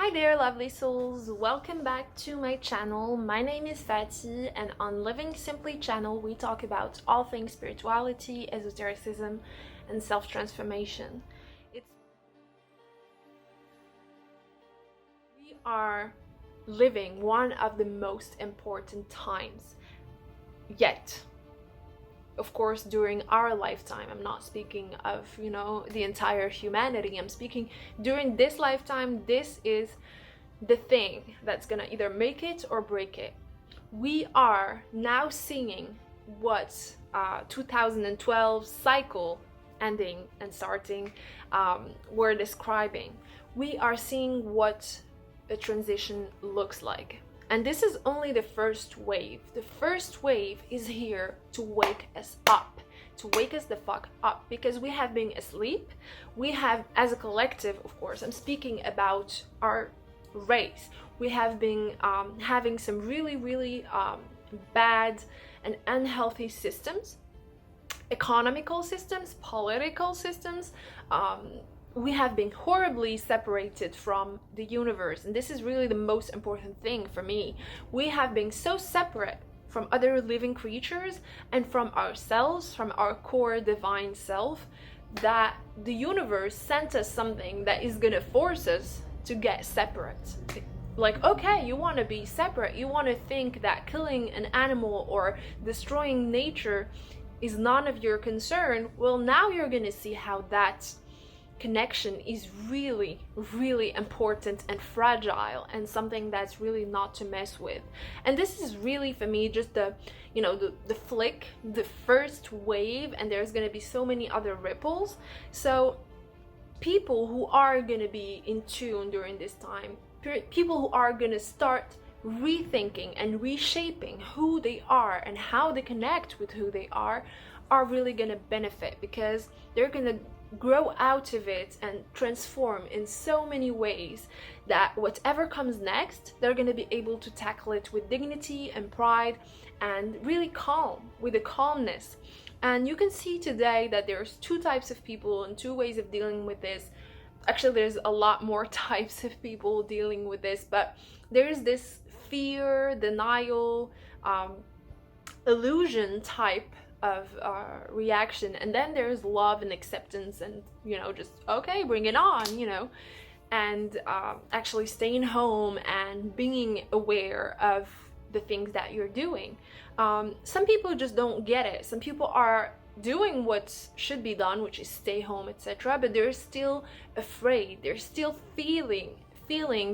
Hi there, lovely souls. Welcome back to my channel. My name is Fatih, and on Living Simply channel, we talk about all things spirituality, esotericism, and self-transformation. We are living one of the most important times yet. Of course, during our lifetime. I'm not speaking of, the entire humanity. I'm speaking during this lifetime. This is the thing that's gonna either make it or break it. We are now seeing what 2012 cycle ending and starting we're describing. We are seeing what a transition looks like. And this is only the first wave. The first wave is here to wake us up, to wake us the fuck up, because we have been asleep. We have, as a collective, of course, I'm speaking about our race. We have been having some really bad and unhealthy systems, economical systems, political systems. We have been horribly separated from the universe, and this is really the most important thing for me. We have been so separate from other living creatures and from ourselves, from our core divine self, that the universe sent us something that is gonna force us to get separate. Like, okay, you want to be separate, you want to think that killing an animal or destroying nature is none of your concern. Well, now you're gonna see how that connection is really important and fragile, and something that's really not to mess with. And this is really, for me, just the flick, the first wave, and there's going to be so many other ripples. So people who are going to be in tune during this time, people who are going to start rethinking and reshaping who they are and how they connect with who they are really going to benefit, because they're going to grow out of it and transform in so many ways that whatever comes next, they're going to be able to tackle it with dignity and pride and really calm, with a calmness. And you can see today that there's two types of people and two ways of dealing with this. Actually, there's a lot more types of people dealing with this, but there's this fear, denial, illusion type of reaction, and then there's love and acceptance, and just okay, bring it on, and actually staying home and being aware of the things that you're doing. Some people just don't get it. Some people are doing what should be done, which is stay home, etc., but they're still afraid. They're still feeling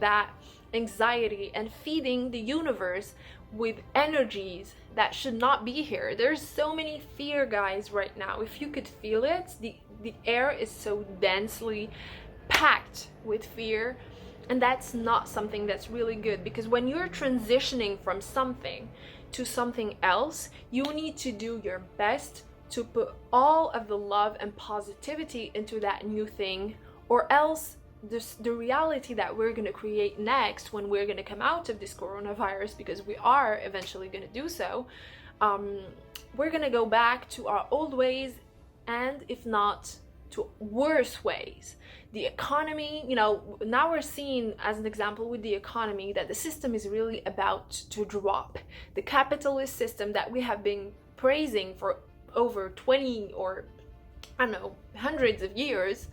that anxiety and feeding the universe with energies that should not be here. There's so many fear, guys, right now. If you could feel it, the air is so densely packed with fear, and that's not something that's really good, because when you're transitioning from something to something else, you need to do your best to put all of the love and positivity into that new thing, or else the reality that we're going to create next, when we're going to come out of this coronavirus, because we are eventually going to do so, we're going to go back to our old ways, and if not, to worse ways. The economy, now we're seeing, as an example with the economy, that the system is really about to drop. The capitalist system that we have been praising for over 20 or I don't know, hundreds of years,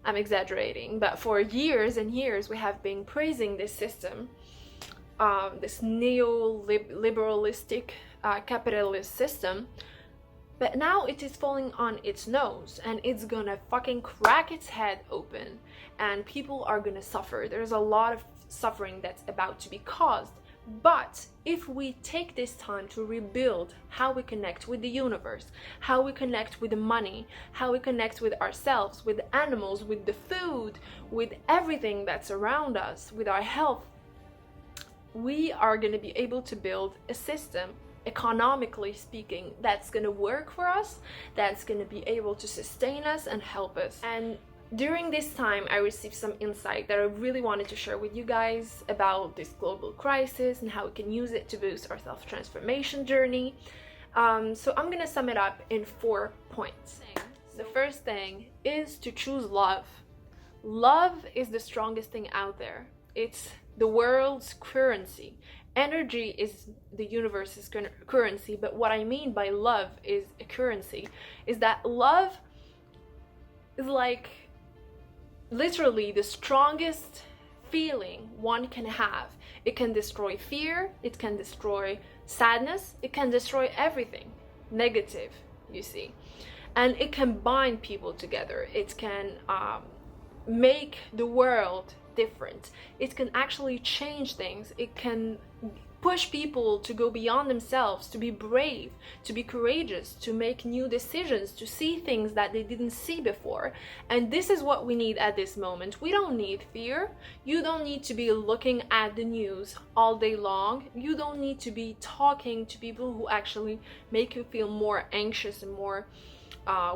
I'm exaggerating, but for years and years we have been praising this system, this neo-liberalistic capitalist system, but now it is falling on its nose, and it's gonna fucking crack its head open, and people are gonna suffer. There's a lot of suffering that's about to be caused. But if we take this time to rebuild how we connect with the universe, how we connect with the money, how we connect with ourselves, with the animals, with the food, with everything that's around us, with our health, we are going to be able to build a system, economically speaking, that's going to work for us, that's going to be able to sustain us and help us. And during this time, I received some insight that I really wanted to share with you guys about this global crisis and how we can use it to boost our self-transformation journey. So I'm gonna sum it up in 4 points. The first thing is to choose love. Love is the strongest thing out there. It's the world's currency. Energy is the universe's currency, but what I mean by love is a currency, is that love is like literally the strongest feeling one can have. It can destroy fear, it can destroy sadness, it can destroy everything negative, you see. And it can bind people together. It can make the world different. It can actually change things. It can push people to go beyond themselves, to be brave, to be courageous, to make new decisions, to see things that they didn't see before. And this is what we need at this moment. We don't need fear. You don't need to be looking at the news all day long. You don't need to be talking to people who actually make you feel more anxious and more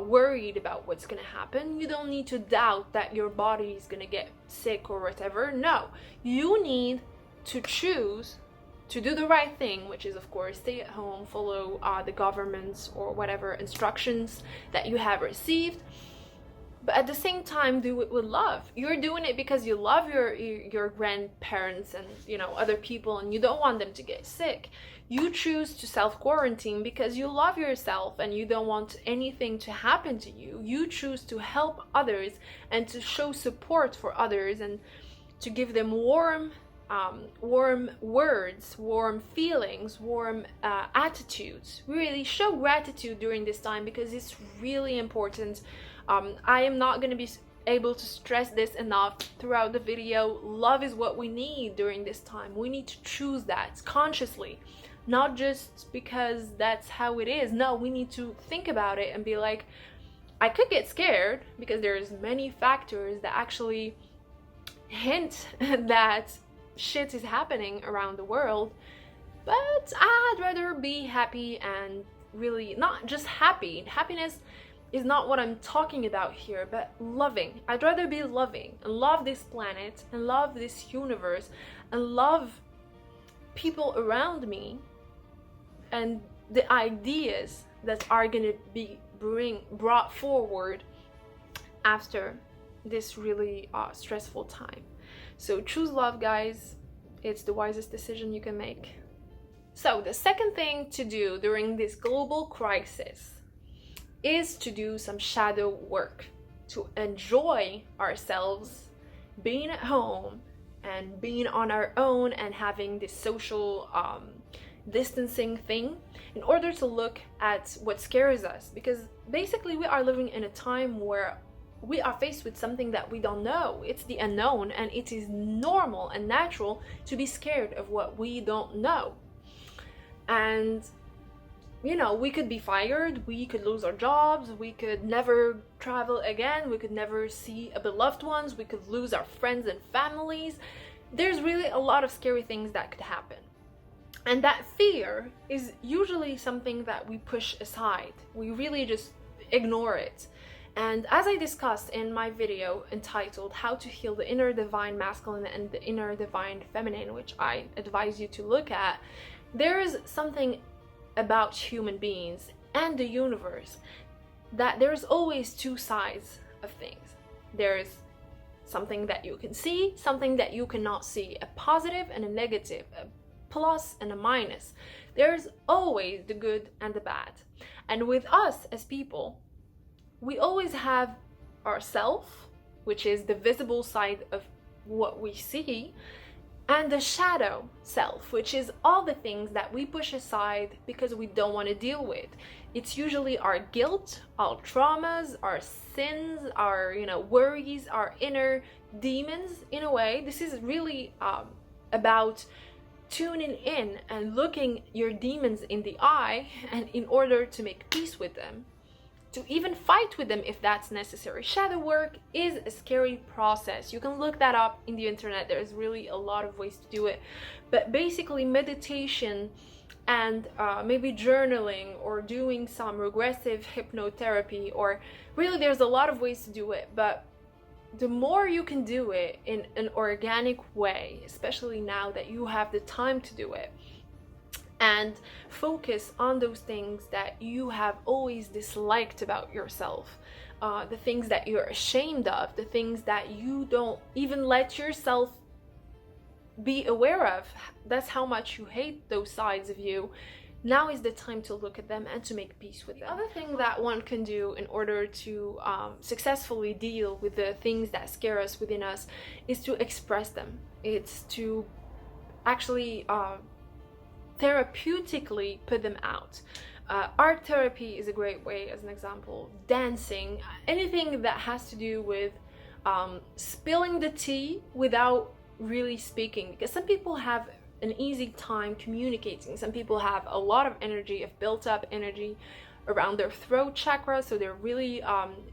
worried about what's gonna happen. You don't need to doubt that your body is gonna get sick or whatever. No, you need to choose to do the right thing, which is of course stay at home, follow the government's or whatever instructions that you have received, but at the same time do it with love. You're doing it because you love your grandparents and, you know, other people, and you don't want them to get sick. You choose to self-quarantine because you love yourself and you don't want anything to happen to you. You choose to help others and to show support for others and to give them warm words, warm feelings, warm attitudes. Really show gratitude during this time because it's really important. I am not going to be able to stress this enough throughout the video. Love is what we need during this time. We need to choose that consciously, not just because that's how it is. No, we need to think about it and be like, I could get scared because there's many factors that actually hint that shit is happening around the world, but I'd rather be happy and really not just happy. Happiness is not what I'm talking about here, but loving. I'd rather be loving and love this planet and love this universe and love people around me and the ideas that are gonna be brought forward after this really stressful time. So choose love, guys. It's the wisest decision you can make. So the second thing to do during this global crisis is to do some shadow work, to enjoy ourselves being at home and being on our own and having this social distancing thing in order to look at what scares us, because basically we are living in a time where we are faced with something that we don't know. It's the unknown, and it is normal and natural to be scared of what we don't know. And you know, we could be fired, we could lose our jobs, we could never travel again, we could never see our beloved ones, we could lose our friends and families. There's really a lot of scary things that could happen. And that fear is usually something that we push aside. We really just ignore it. And as I discussed in my video entitled How to Heal the Inner Divine Masculine and the Inner Divine Feminine, which I advise you to look at, there is something about human beings and the universe that there's always two sides of things. There's something that you can see, something that you cannot see, a positive and a negative, a plus and a minus. There's always the good and the bad. And with us as people, we always have ourself, which is the visible side of what we see, and the shadow self, which is all the things that we push aside because we don't want to deal with. It's usually our guilt, our traumas, our sins, our worries, our inner demons. In a way, this is really about tuning in and looking your demons in the eye, and in order to make peace with them, to even fight with them if that's necessary. Shadow work is a scary process. You can look that up in the internet. There's really a lot of ways to do it. But basically meditation and maybe journaling or doing some regressive hypnotherapy, or really there's a lot of ways to do it. But the more you can do it in an organic way, especially now that you have the time to do it, and focus on those things that you have always disliked about yourself, the things that you're ashamed of, the things that you don't even let yourself be aware of. That's how much you hate those sides of you. Now is the time to look at them and to make peace with them. The other thing that one can do in order to successfully deal with the things that scare us within us is to express them. It's to actually therapeutically put them out. Art therapy is a great way, as an example. Dancing, anything that has to do with spilling the tea without really speaking, because some people have an easy time communicating. Some people have a lot of energy, of built up energy around their throat chakra, so they're really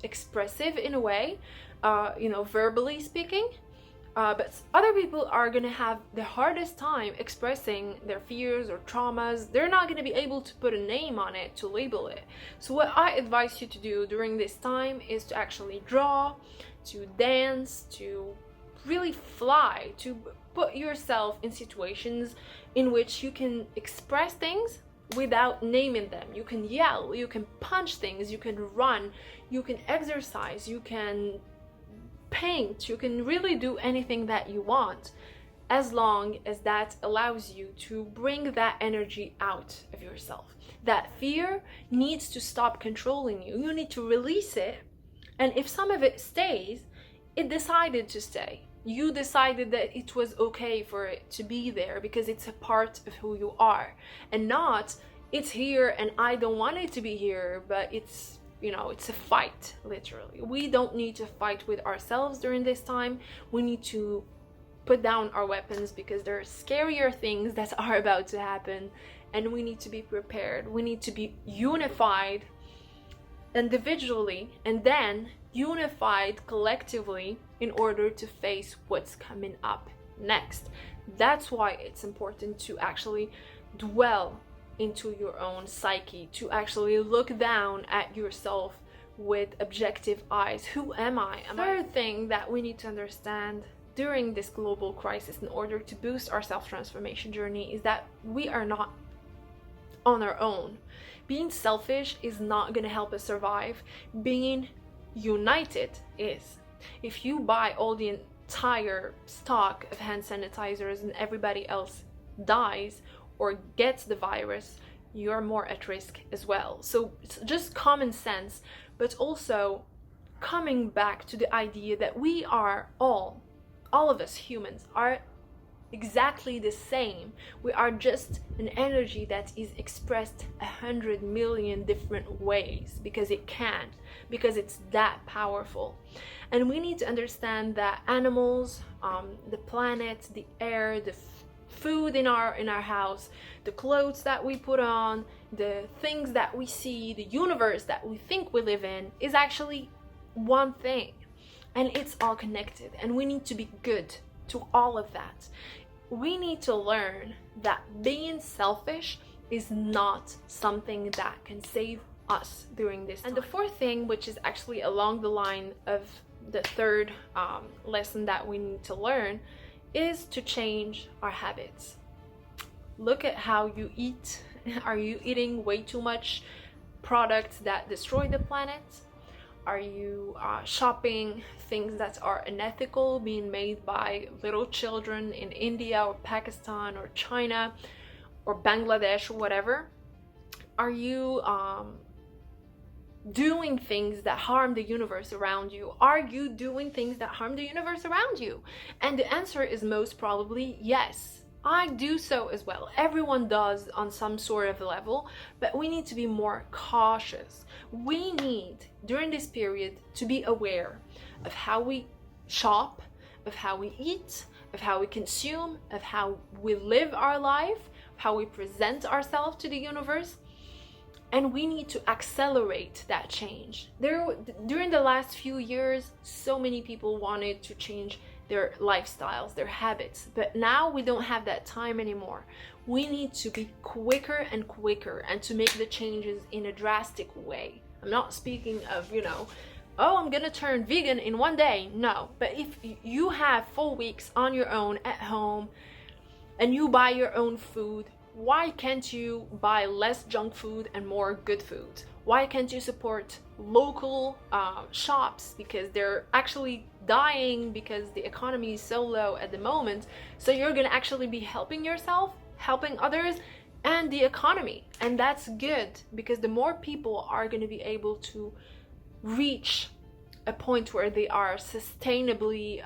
expressive in a way, verbally speaking. But other people are gonna have the hardest time expressing their fears or traumas. They're not gonna be able to put a name on it, to label it. So what I advise you to do during this time is to actually draw, to dance, to really fly, to put yourself in situations in which you can express things without naming them. You can yell, you can punch things, you can run, you can exercise, you can paint, you can really do anything that you want, as long as that allows you to bring that energy out of yourself. That fear needs to stop controlling you. You need to release it. And if some of it stays, it decided to stay. You decided that it was okay for it to be there because it's a part of who you are, and not it's here and I don't want it to be here, but it's a fight, literally. We don't need to fight with ourselves during this time. We need to put down our weapons because there are scarier things that are about to happen, and we need to be prepared. We need to be unified individually and then unified collectively in order to face what's coming up next. That's why it's important to actually dwell into your own psyche, to actually look down at yourself with objective eyes. Who am I? Third thing that we need to understand during this global crisis in order to boost our self-transformation journey is that we are not on our own. Being selfish is not going to help us survive. Being united is. If you buy all the entire stock of hand sanitizers and everybody else dies or gets the virus, you're more at risk as well. So it's just common sense, but also coming back to the idea that we are all of us humans are exactly the same. We are just an energy that is expressed 100 million different ways because it can, because it's that powerful. And we need to understand that animals, the planet, the air, the food in our house, the clothes that we put on, the things that we see, the universe that we think we live in is actually one thing, and it's all connected, and we need to be good to all of that. We need to learn that being selfish is not something that can save us during this time. And the fourth thing, which is actually along the line of the third lesson that we need to learn, is to change our habits. Look at how you eat. Are you eating way too much products that destroy the planet? Are you shopping things that are unethical, being made by little children in India or Pakistan or China or Bangladesh or whatever? Are you doing things that harm the universe around you? Are you doing things that harm the universe around you? And the answer is most probably yes. I do so as well. Everyone does on some sort of level, but we need to be more cautious. We need, during this period, to be aware of how we shop, of how we eat, of how we consume, of how we live our life, of how we present ourselves to the universe. And we need to accelerate that change. During the last few years, so many people wanted to change their lifestyles, their habits, but now we don't have that time anymore. We need to be quicker and quicker and to make the changes in a drastic way. I'm not speaking of, oh, I'm gonna turn vegan in one day. No, but if you have 4 weeks on your own at home and you buy your own food, why can't you buy less junk food and more good food? Why can't you support local shops because they're actually dying because the economy is so low at the moment. So you're gonna actually be helping yourself, helping others, and the economy. And that's good, because the more people are gonna be able to reach a point where they are sustainably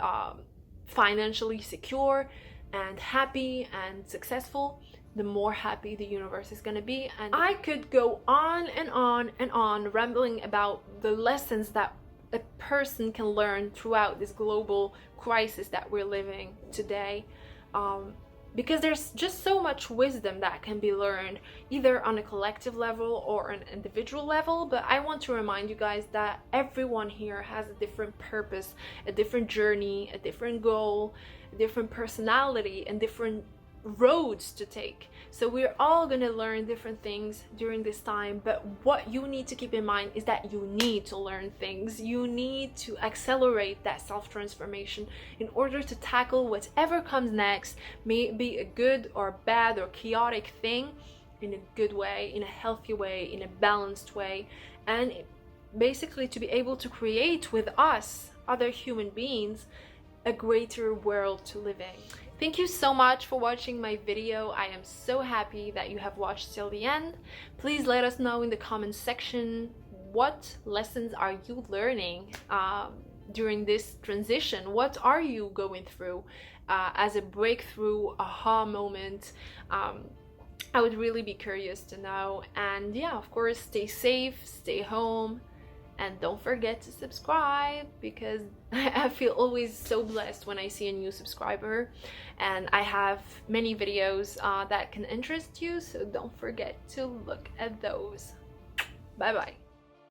financially secure and happy and successful, the more happy the universe is going to be. And I could go on and on and on rambling about the lessons that a person can learn throughout this global crisis that we're living today, because there's just so much wisdom that can be learned either on a collective level or an individual level. But I want to remind you guys that everyone here has a different purpose, a different journey, a different goal, a different personality, and different roads to take. So we're all going to learn different things during this time, but what you need to keep in mind is that you need to learn things. You need to accelerate that self-transformation in order to tackle whatever comes next, may it be a good or bad or chaotic thing, in a good way, in a healthy way, in a balanced way, and basically to be able to create with us, other human beings, a greater world to live in. Thank you so much for watching my video. I am so happy that you have watched till the end. Please let us know in the comment section, what lessons are you learning during this transition? What are you going through as a breakthrough, aha moment? I would really be curious to know. And yeah, of course, stay safe, stay home, and don't forget to subscribe, because I feel always so blessed when I see a new subscriber, and I have many videos that can interest you, so don't forget to look at those. Bye bye.